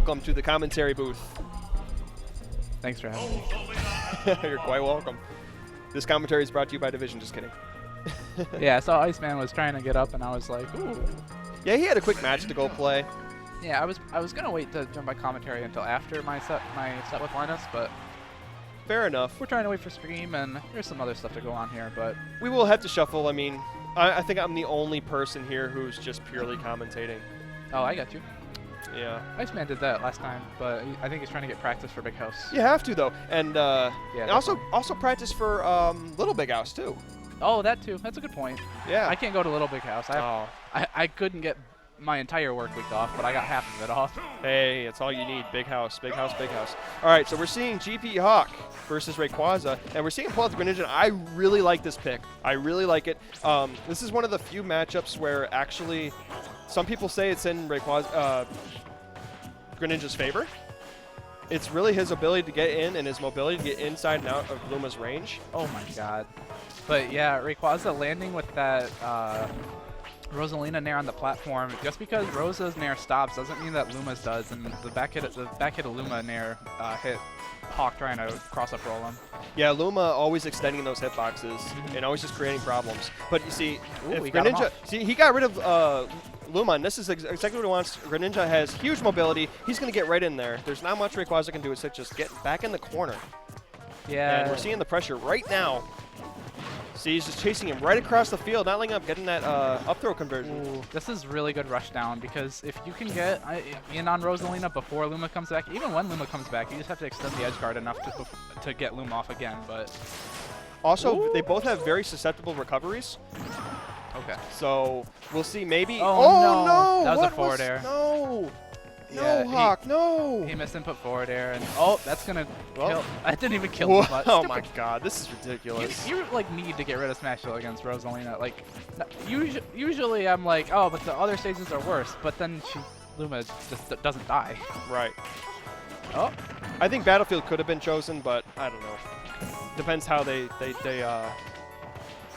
welcome to the commentary booth. Thanks for having me. You're quite welcome. This commentary is brought to you by Division. Just kidding. Yeah, I saw Iceman was trying to get up, and I was like, ooh. Yeah, he had a quick match to go play. Yeah, I was gonna wait to jump by commentary until after my set with Linus, but Fair enough. we're trying to wait for Scream, and there's some other stuff to go on here, but We will have to shuffle. I mean, I think I'm the only person here who's just purely commentating. oh, I got you. Yeah. Iceman did that last time, but I think he's trying to get practice for Big House. You have to though, and Yeah, also practice for Little Big House too. Oh, that too. That's a good point. Yeah. I can't go to Little Big House. Oh. I couldn't get my entire work week off, but I got half of it off. Hey, that's all you need. Big house, big house, big house. All right, so we're seeing GP Hawk versus Rayquaza, and we're seeing pull out the Greninja. I really like this pick. I really like it. This is one of the few matchups where actually some people say it's in Rayquaza, Greninja's favor. It's really his ability to get in and his mobility to get inside and out of Luma's range. Oh my god. But yeah, Rayquaza landing with that RosaLuma Nair on the platform. Just because Rosa's Nair stops doesn't mean that Luma's does, and the back hit of Luma Nair hit Hawk trying to cross up roll him. Yeah, Luma always extending those hitboxes and always just creating problems. But you see, if Greninja, he got rid of Luma, and this is exactly what he wants. Greninja has huge mobility. He's going to get right in there. There's not much Rayquaza can do except just get back in the corner. Yeah. And we're seeing the pressure right now. See, he's just chasing him right across the field, not letting up, getting that up throw conversion. Ooh, this is really good rush down, because if you can get in on RosaLuma before Luma comes back, even when Luma comes back, you just have to extend the edge guard enough to get Luma off again. But also, they both have very susceptible recoveries. Okay. So we'll see. Maybe. Oh, no! That was What a forward air. No. Yeah, No, Hawk, no! He missed input forward air, and oh, that's gonna kill. I didn't even kill Whoa, him. But oh my god, this is ridiculous. You like need to get rid of Smash Hill against RosaLuma. Like, usually I'm like, oh, but the other stages are worse. But then Luma just doesn't die. Right. Oh. I think Battlefield could have been chosen, but I don't know. Depends how they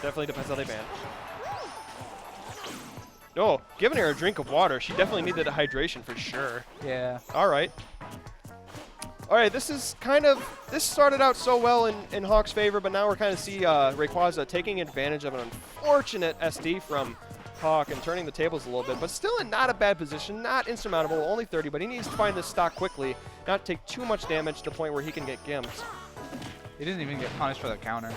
definitely depends how they ban. Oh, giving her a drink of water. She definitely needed a hydration for sure. Yeah. All right. All right, this started out so well in Hawk's favor, but now we're kind of see Rayquaza taking advantage of an unfortunate SD from Hawk and turning the tables a little bit, but still in not a bad position, not insurmountable, only 30, but he needs to find this stock quickly, not take too much damage to the point where he can get gimped. He didn't even get punished for the counter.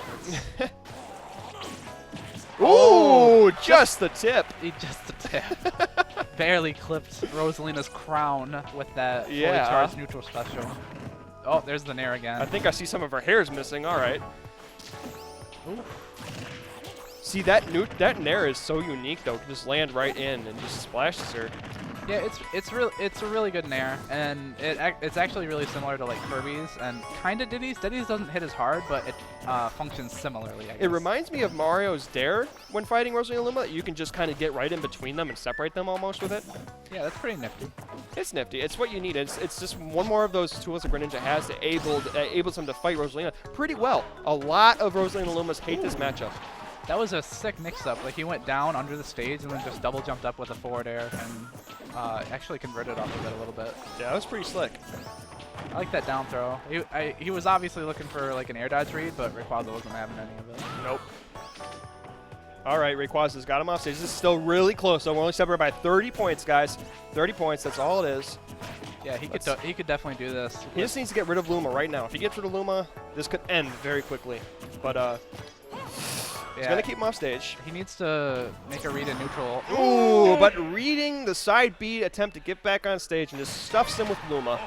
Ooh, just the tip. Just the tip. Barely clipped RosaLuma's crown with that fully Yeah. charged neutral special. Oh, there's the Nair again. I think I see some of her hairs missing. All right. Ooh. See, that Nair is so unique, though. It can just land right in and just splashes her. Yeah, it's a really good Nair, and it's actually really similar to like Kirby's and kind of Diddy's. Diddy's doesn't hit as hard, but it functions similarly, I guess. It reminds me of Mario's Dare when fighting RosaLuma. You can just kind of get right in between them and separate them almost with it. Yeah, that's pretty nifty. It's nifty. It's what you need. It's just one more of those tools that Greninja has to enables him to fight RosaLuma pretty well. A lot of RosaLumas hate this matchup. That was a sick mix-up. Like, he went down under the stage and then just double jumped up with a forward air and actually converted off of it a little bit. Yeah, that was pretty slick. I like that down throw. He was obviously looking for like an air dodge read, but Rayquaza wasn't having any of it. Nope. All right, Rayquaza's got him off stage. This is still really close, so we're only separated by 30 points, guys. 30 points, that's all it is. Yeah, he could definitely do this. He just needs to get rid of Luma right now. If he gets rid of Luma, this could end very quickly. But he's going to keep him off stage. He needs to make a read in neutral. Ooh, but reading the side B attempt to get back on stage and just stuffs him with Luma.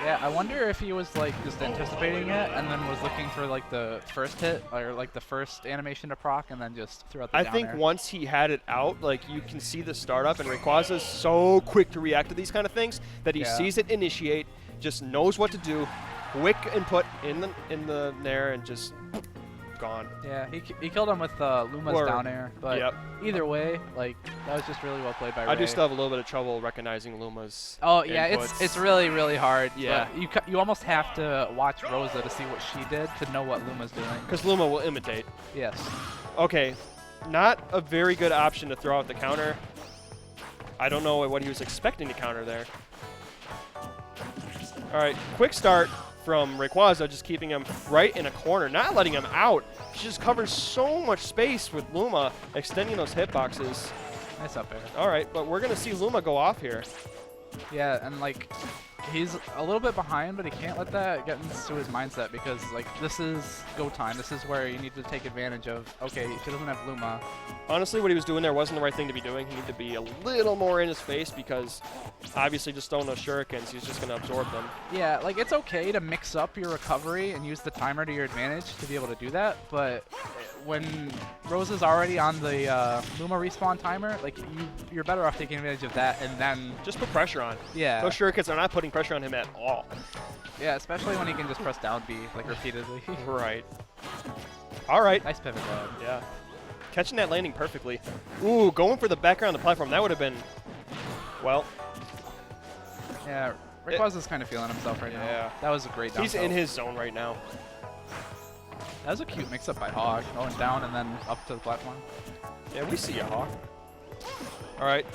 Yeah, I wonder if he was like just anticipating it and then was looking for like the first hit or like the first animation to proc and then just threw out the down I think air. once he had it out, like you can see the startup, and Rayquaza's so quick to react to these kind of things that he sees it initiate, just knows what to do, quick input in the Nair, and just gone. Yeah, he killed him with Luma's down air, but either way, like that was just really well played by Ray. I do still have a little bit of trouble recognizing Luma's inputs. it's really hard. Yeah, but you almost have to watch Rosa to see what she did to know what Luma's doing. Because Luma will imitate. Yes. Okay, not a very good option to throw out the counter. I don't know what he was expecting to counter there. All right, quick start from Rayquaza, just keeping him right in a corner, not letting him out. She just covers so much space with Luma, extending those hitboxes. Nice up air. All right, but we're going to see Luma go off here. Yeah, and like he's a little bit behind, but he can't let that get into his mindset because like this is go time. This is where you need to take advantage of. Okay, she doesn't have Luma. Honestly, what he was doing there wasn't the right thing to be doing. He needed to be a little more in his face because obviously just throwing those shurikens, he's just going to absorb them. Yeah, like it's okay to mix up your recovery and use the timer to your advantage to be able to do that, but when Rosa's already on the Luma respawn timer, like you're better off taking advantage of that and then just put pressure on. Yeah. Those shurikens are not putting pressure on him at all. Yeah, especially when he can just press down B like repeatedly. Right. All right. Nice pivot grab. Yeah. Catching that landing perfectly. Ooh, going for the background of the platform. That would have been, well. Yeah, Rayquaza's kind of feeling himself right now. That was a great down He's in his zone right now. That was a cute mix-up by Hawk, going down and then up to the platform. Yeah, we see you, Hawk. All right.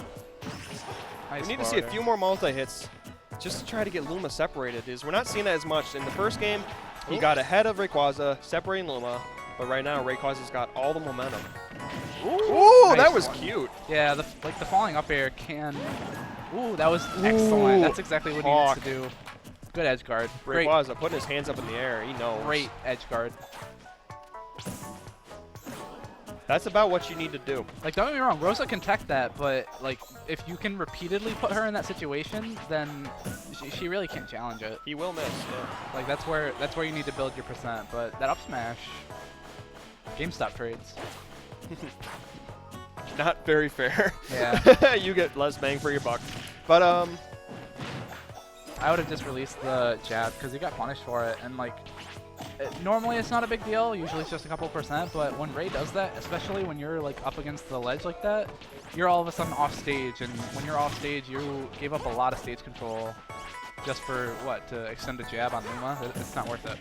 Nice we need to see a few more multi-hits just to try to get Luma separated. We're not seeing that as much. In the first game, he got ahead of Rayquaza, separating Luma. But right now, Rayquaza's got all the momentum. Ooh, nice that was one. cute. Yeah, the falling up air can. Ooh, that was excellent. That's exactly what he needs to do. Good edge guard. Rayquaza putting his hands up in the air. He knows. Great edge guard. That's about what you need to do. Like, don't get me wrong, Rosa can tech that, but like, if you can repeatedly put her in that situation, then she really can't challenge it. He will miss. Yeah. Like that's where you need to build your percent. But that up smash, GameStop trades. Not very fair. Yeah. You get less bang for your buck. But I would have just released the jab because he got punished for it, and like. Normally it's not a big deal, usually it's just a couple percent, but when Ray does that, especially when you're like up against the ledge like that, you're all of a sudden off stage, and when you're off stage you gave up a lot of stage control just for what, to extend a jab on Luma? It's not worth it.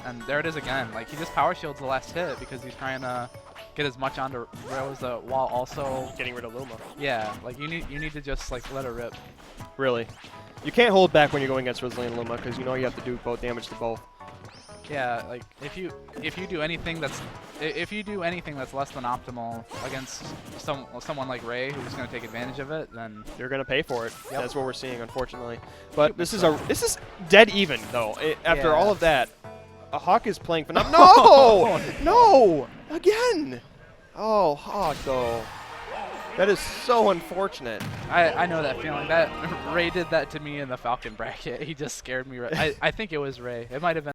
And there it is again, like he just power shields the last hit because he's trying to get as much onto Rosa while also getting rid of Luma. Yeah, like you need to just like let her rip. Really. You can't hold back when you're going against Rosalie and Luma because you know you have to do both damage to both. Yeah, like if you do anything that's less than optimal against someone like Ray who's going to take advantage of it, then you're going to pay for it. Yep. That's what we're seeing, unfortunately. But this is dead even though. After all of that, a Hawk is playing phenomenal. No, no, again. Oh, Hawk though. That is so unfortunate. I know that feeling. That Ray did that to me in the Falcon bracket. He just scared me. I think it was Ray. It might have been.